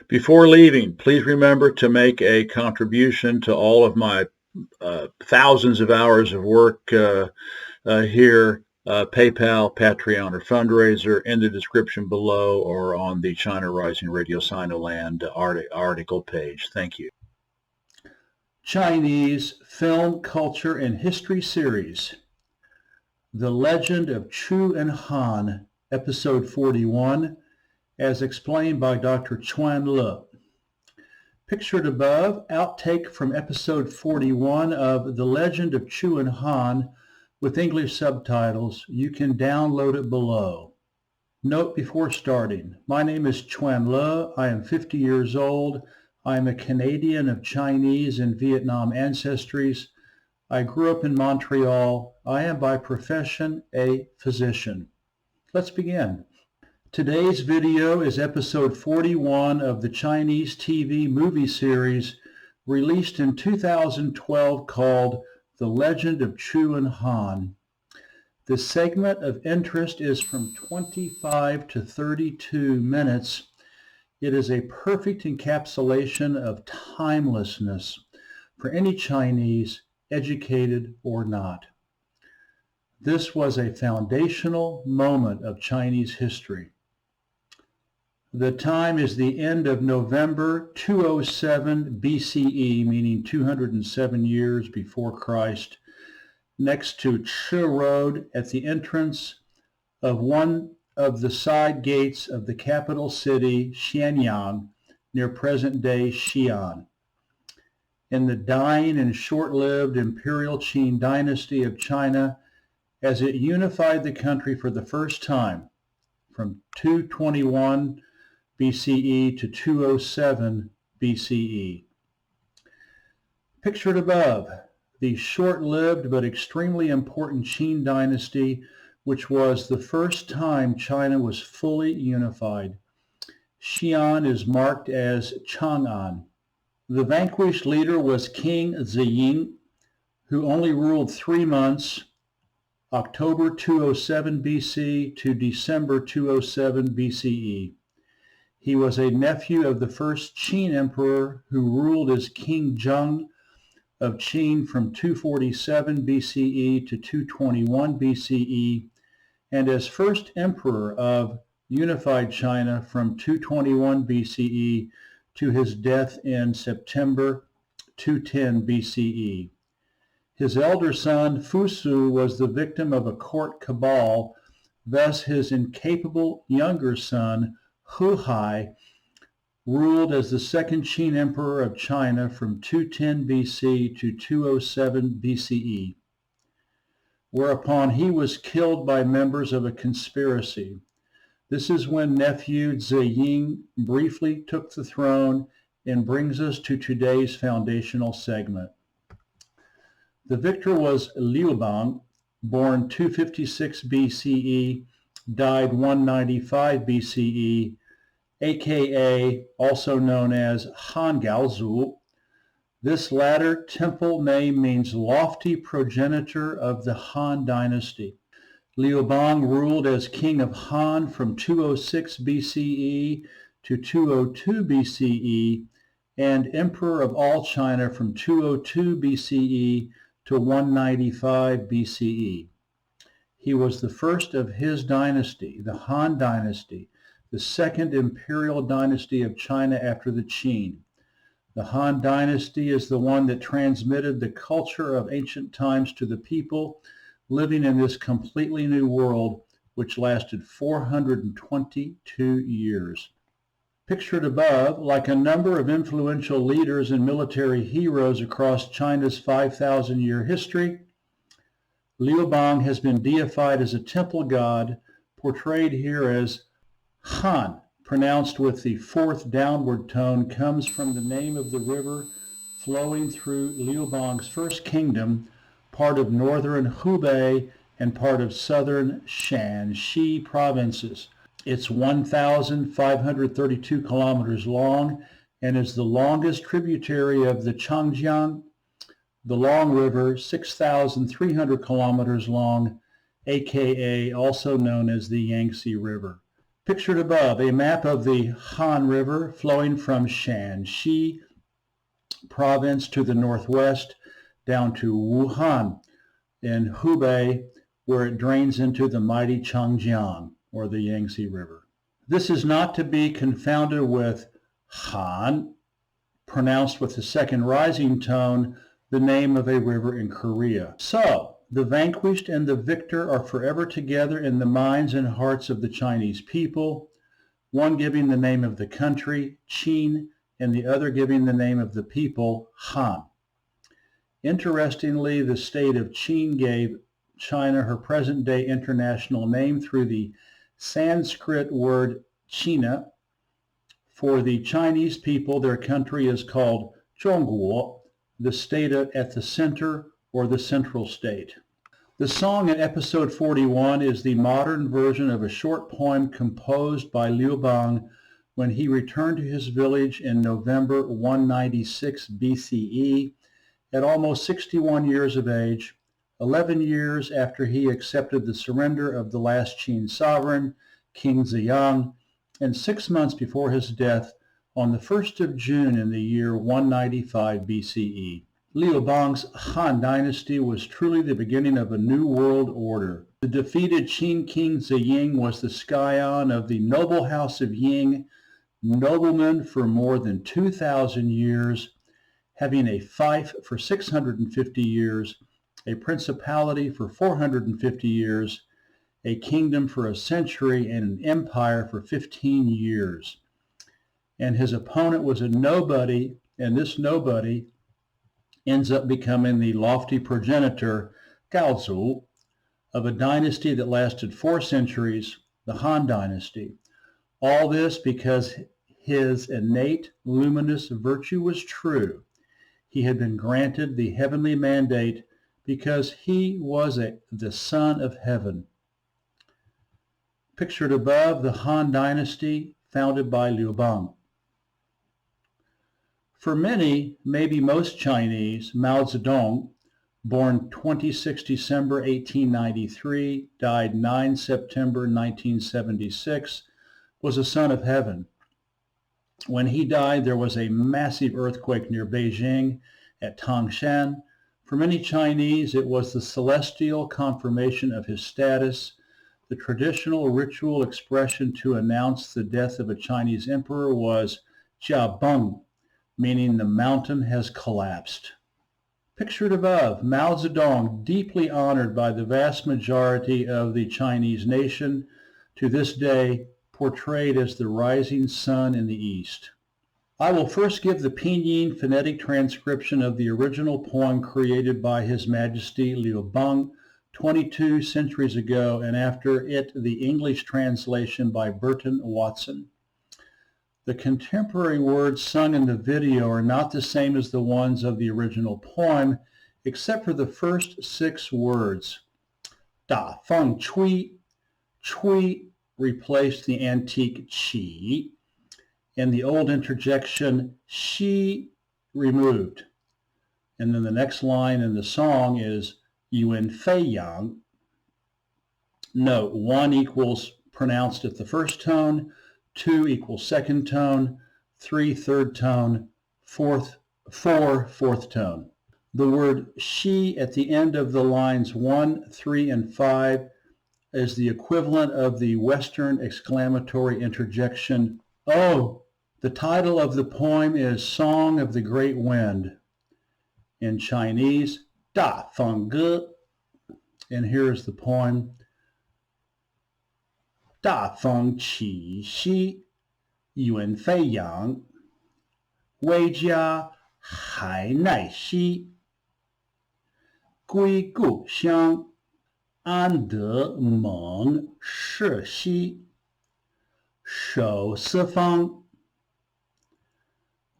Before leaving, please remember to make a contribution to all of my thousands of hours of work here. PayPal, Patreon, or fundraiser in the description below or on the China Rising Radio Sinoland article page. Thank you. Chinese Film, Culture, and History Series, The Legend of Chu and Han, Episode 41, as explained by Dr. Quan Le. Pictured above, outtake from Episode 41 of The Legend of Chu and Han with English subtitles. You can download it below. Note before starting, my name is Quan Le. I am 50 years old. I am a Canadian of Chinese and Vietnam ancestries. I grew up in Montreal. I am by profession a physician. Let's begin. Today's video is episode 41 of the Chinese TV movie series released in 2012 called The Legend of Chu and Han. The segment of interest is from 25 to 32 minutes. It is a perfect encapsulation of timelessness for any Chinese, educated or not. This was a foundational moment of Chinese history. The time is the end of November 207 BCE, meaning 207 years before Christ, next to Chi Road at the entrance of one of the side gates of the capital city, Xianyang, near present-day Xi'an. In the dying and short-lived imperial Qin dynasty of China, as it unified the country for the first time from 221 BCE to 207 BCE. Pictured above, the short-lived but extremely important Qin dynasty, which was the first time China was fully unified. Xi'an is marked as Chang'an. The vanquished leader was King Ziying, who only ruled 3 months, October 207 BC to December 207 BCE. He was a nephew of the first Qin emperor who ruled as King Zheng of Qin from 247 BCE to 221 BCE, and as first emperor of unified China from 221 BCE to his death in September 210 BCE. His elder son, Fusu, was the victim of a court cabal. Thus, his incapable younger son, Huhai, ruled as the second Qin emperor of China from 210 BC to 207 BCE, whereupon he was killed by members of a conspiracy. This is when nephew Ziying briefly took the throne and brings us to today's foundational segment. The victor was Liu Bang, born 256 BCE, died 195 BCE, aka also known as Han Gaozu. This latter temple name means lofty progenitor of the Han dynasty. Liu Bang ruled as king of Han from 206 BCE to 202 BCE and emperor of all China from 202 BCE to 195 BCE. He was the first of his dynasty, the Han dynasty, the second imperial dynasty of China after the Qin. The Han dynasty is the one that transmitted the culture of ancient times to the people living in this completely new world, which lasted 422 years. Pictured above, like a number of influential leaders and military heroes across China's 5,000-year history, Liu Bang has been deified as a temple god, portrayed here as Han, pronounced with the fourth downward tone, comes from the name of the river flowing through Liu Bang's first kingdom, part of northern Hubei and part of southern Shanxi provinces. It's 1,532 kilometers long and is the longest tributary of the Changjiang, the Long River, 6,300 kilometers long, aka also known as the Yangtze River. Pictured above, a map of the Han River flowing from Shanxi province to the northwest down to Wuhan in Hubei, where it drains into the mighty Changjiang, or the Yangtze River. This is not to be confounded with Han, pronounced with the second rising tone, the name of a river in Korea. So, the vanquished and the victor are forever together in the minds and hearts of the Chinese people, one giving the name of the country, Qin, and the other giving the name of the people, Han. Interestingly, the state of Qin gave China her present-day international name through the Sanskrit word China. For the Chinese people, their country is called Zhongguo, the state at the center, or the central state. The song in episode 41 is the modern version of a short poem composed by Liu Bang when he returned to his village in November 196 BCE at almost 61 years of age, 11 years after he accepted the surrender of the last Qin sovereign, King Ziyang, and 6 months before his death on the 1st of June in the year 195 BCE. Liu Bang's Han dynasty was truly the beginning of a new world order. The defeated Qin king Ziying was the scion of the noble house of Ying, nobleman for more than 2,000 years, having a fief for 650 years, a principality for 450 years, a kingdom for a century, and an empire for 15 years. And his opponent was a nobody, and this nobody ends up becoming the lofty progenitor, Gaozu, of a dynasty that lasted 4 centuries, the Han dynasty. All this because his innate luminous virtue was true. He had been granted the heavenly mandate because he was the son of heaven. Pictured above, the Han dynasty founded by Liu Bang. For many, maybe most Chinese, Mao Zedong, born 26 December 1893, died 9 September 1976, was a son of heaven. When he died, there was a massive earthquake near Beijing at Tangshan. For many Chinese, it was the celestial confirmation of his status, the traditional ritual expression to announce the death of a Chinese emperor was Jia Beng, meaning the mountain has collapsed. Pictured above, Mao Zedong, deeply honored by the vast majority of the Chinese nation, to this day portrayed as the rising sun in the east. I will first give the pinyin phonetic transcription of the original poem created by His Majesty Liu Bang 22 centuries ago, and after it the English translation by Burton Watson. The contemporary words sung in the video are not the same as the ones of the original poem, except for the first 6 words. Da feng chui, chui replaced the antique qi, and the old interjection shi removed. And then the next line in the song is Yuan Fei Yang. Note, 1 equals pronounced at the first tone, 2 equals second tone, 3 third tone, 4 fourth tone. The word she at the end of the lines 1, 3, and 5 is the equivalent of the Western exclamatory interjection, oh. The title of the poem is Song of the Great Wind. In Chinese, Da Feng Ge. And here is the poem. Da feng qi xi, yuan fei yang, wei jia hai nai xi, gui gu xiang, an de meng shi xi, shou si fang.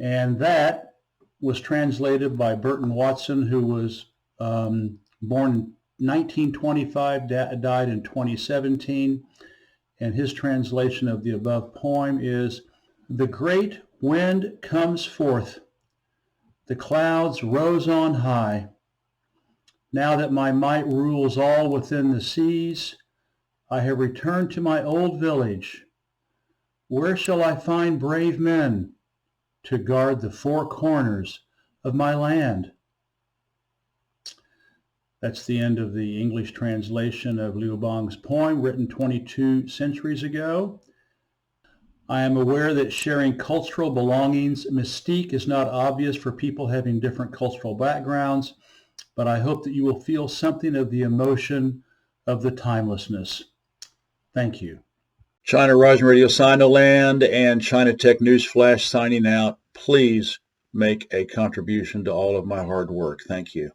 And that was translated by Burton Watson, who was born in 1925, died in 2017. And his translation of the above poem is, the great wind comes forth. The clouds rose on high. Now that my might rules all within the seas, I have returned to my old village, Where shall I find brave men to guard the four corners of my land? That's the end of the English translation of Liu Bang's poem, written 22 centuries ago. I am aware that sharing cultural belongings mystique is not obvious for people having different cultural backgrounds, but I hope that you will feel something of the emotion of the timelessness. Thank you. China Rising Radio Sinoland and China Tech News Flash signing out. Please make a contribution to all of my hard work. Thank you.